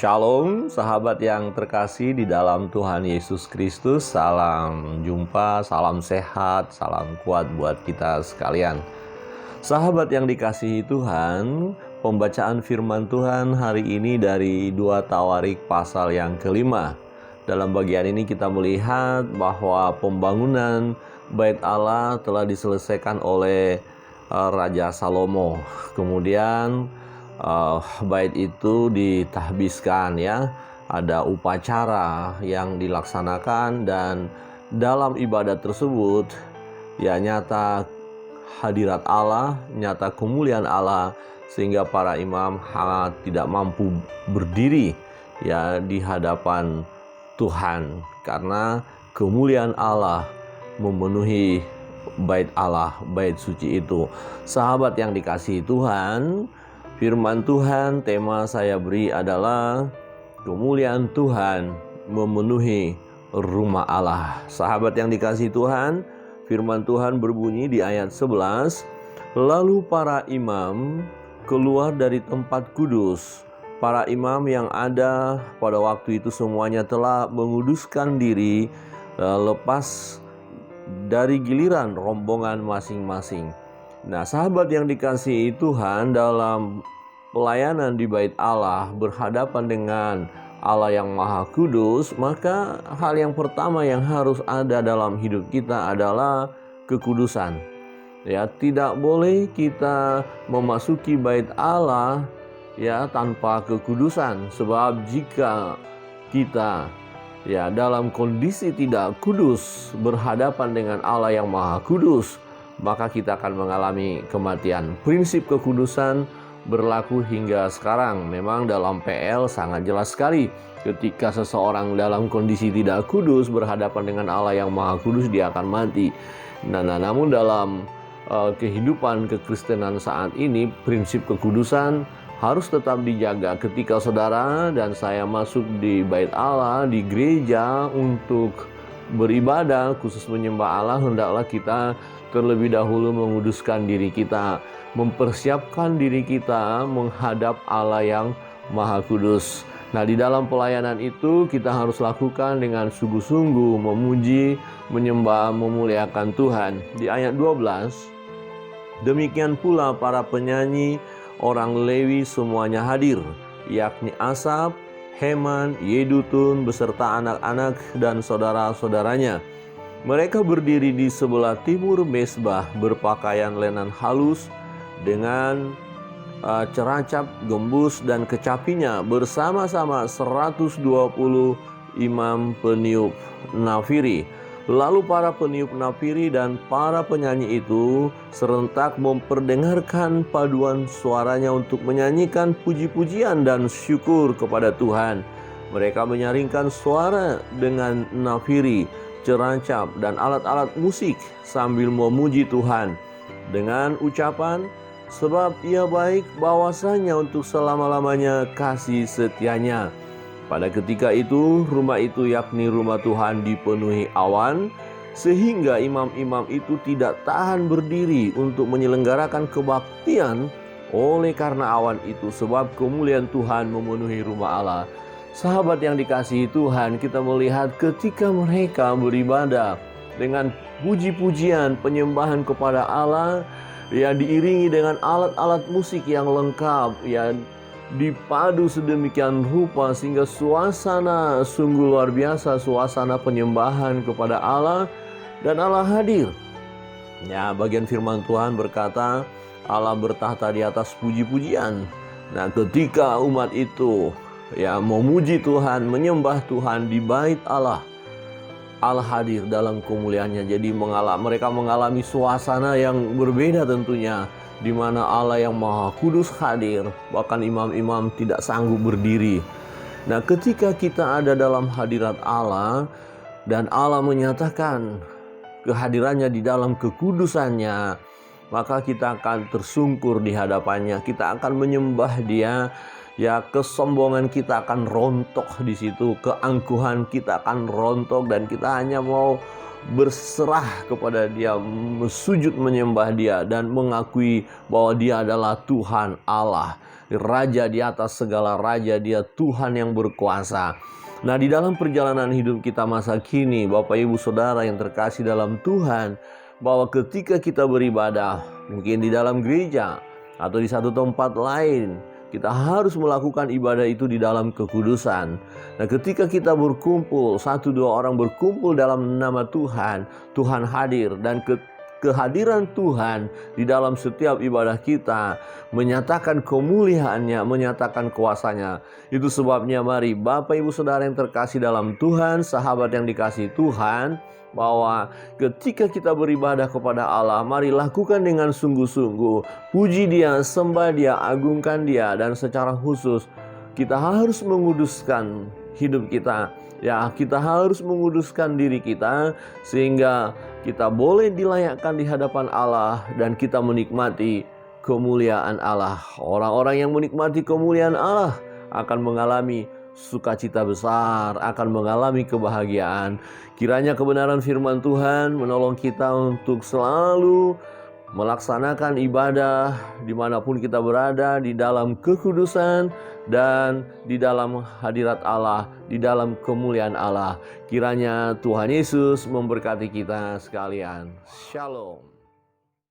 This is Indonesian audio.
Shalom, sahabat yang terkasih di dalam Tuhan Yesus Kristus. Salam jumpa, salam sehat, salam kuat buat kita sekalian. Sahabat yang dikasihi Tuhan, pembacaan firman Tuhan hari ini dari 2 Tawarik pasal yang kelima. Dalam bagian ini kita melihat bahwa pembangunan Bait Allah telah diselesaikan oleh Raja Salomo. Kemudian bait itu ditahbiskan, ya. Ada upacara yang dilaksanakan, dan dalam ibadat tersebut ya nyata hadirat Allah, nyata kemuliaan Allah, sehingga para imam tidak mampu berdiri ya di hadapan Tuhan karena kemuliaan Allah memenuhi bait Allah, bait suci itu. Sahabat yang dikasihi Tuhan, firman Tuhan tema saya beri adalah kemuliaan Tuhan memenuhi rumah Allah. Sahabat yang dikasihi Tuhan, firman Tuhan berbunyi di ayat 11, lalu para imam keluar dari tempat kudus. Para imam yang ada pada waktu itu semuanya telah menguduskan diri lepas dari giliran rombongan masing-masing. Nah, sahabat yang dikasihi Tuhan, dalam pelayanan di bait Allah berhadapan dengan Allah yang Maha Kudus, maka hal yang pertama yang harus ada dalam hidup kita adalah kekudusan. Ya, tidak boleh kita memasuki bait Allah ya tanpa kekudusan, sebab jika kita ya dalam kondisi tidak kudus berhadapan dengan Allah yang Maha Kudus, maka kita akan mengalami kematian. Prinsip kekudusan berlaku hingga sekarang. Memang dalam PL sangat jelas sekali, ketika seseorang dalam kondisi tidak kudus berhadapan dengan Allah yang Maha Kudus, dia akan mati. Namun dalam kehidupan kekristenan saat ini, prinsip kekudusan harus tetap dijaga. Ketika saudara dan saya masuk di bait Allah, di gereja untuk beribadah, khusus menyembah Allah, hendaklah kita terlebih dahulu menguduskan diri kita, mempersiapkan diri kita menghadap Allah yang Maha Kudus. Nah, di dalam pelayanan itu kita harus lakukan dengan sungguh-sungguh memuji, menyembah, memuliakan Tuhan. Di ayat 12, demikian pula para penyanyi orang Lewi semuanya hadir, yakni Asaf, Heman, Yedutun beserta anak-anak dan saudara-saudaranya. Mereka berdiri di sebelah timur mezbah berpakaian lenan halus dengan ceracap, gembus, dan kecapinya bersama-sama 120 imam peniup nafiri. Lalu para peniup nafiri dan para penyanyi itu serentak memperdengarkan paduan suaranya untuk menyanyikan puji-pujian dan syukur kepada Tuhan. Mereka menyaringkan suara dengan nafiri, ceracap, dan alat-alat musik sambil memuji Tuhan dengan ucapan, sebab ia baik, bahwasanya untuk selama-lamanya kasih setianya. Pada ketika itu, rumah itu yakni rumah Tuhan dipenuhi awan, sehingga imam-imam itu tidak tahan berdiri untuk menyelenggarakan kebaktian oleh karena awan itu, sebab kemuliaan Tuhan memenuhi rumah Allah. Sahabat yang dikasihi Tuhan, kita melihat ketika mereka beribadah dengan puji-pujian, penyembahan kepada Allah, ya diiringi dengan alat-alat musik yang lengkap, ya dipadu sedemikian rupa sehingga suasana sungguh luar biasa, suasana penyembahan kepada Allah, dan Allah hadir. Ya, bagian firman Tuhan berkata Allah bertahta di atas puji-pujian. Nah, ketika umat itu ya memuji Tuhan, menyembah Tuhan di bait Allah, Allah hadir dalam kemuliaannya. Jadi mereka mengalami suasana yang berbeda tentunya, di mana Allah yang Maha Kudus hadir, bahkan imam-imam tidak sanggup berdiri. Nah, ketika kita ada dalam hadirat Allah dan Allah menyatakan kehadirannya di dalam kekudusannya, maka kita akan tersungkur di hadapannya, kita akan menyembah Dia. Ya, kesombongan kita akan rontok di situ, keangkuhan kita akan rontok, dan kita hanya mau berserah kepada Dia, sujud menyembah Dia, dan mengakui bahwa Dia adalah Tuhan Allah. Raja di atas segala raja, Dia Tuhan yang berkuasa. Nah, di dalam perjalanan hidup kita masa kini, Bapak Ibu Saudara yang terkasih dalam Tuhan, bahwa ketika kita beribadah, mungkin di dalam gereja atau di satu tempat lain, kita harus melakukan ibadah itu di dalam kekudusan. Nah, ketika kita berkumpul, 1-2 orang berkumpul dalam nama Tuhan, Tuhan hadir, dan kehadiran Tuhan di dalam setiap ibadah kita menyatakan kemuliaannya, menyatakan kuasanya. Itu sebabnya mari Bapak Ibu Saudara yang terkasih dalam Tuhan, sahabat yang dikasihi Tuhan, bahwa ketika kita beribadah kepada Allah, mari lakukan dengan sungguh-sungguh. Puji Dia, sembah Dia, agungkan Dia, dan secara khusus kita harus menguduskan hidup kita. Ya, kita harus menguduskan diri kita sehingga kita boleh dilayakkan di hadapan Allah dan kita menikmati kemuliaan Allah. Orang-orang yang menikmati kemuliaan Allah akan mengalami sukacita besar, akan mengalami kebahagiaan. Kiranya kebenaran firman Tuhan menolong kita untuk selalu melaksanakan ibadah dimanapun kita berada, di dalam kekudusan dan di dalam hadirat Allah, di dalam kemuliaan Allah. Kiranya Tuhan Yesus memberkati kita sekalian. Shalom.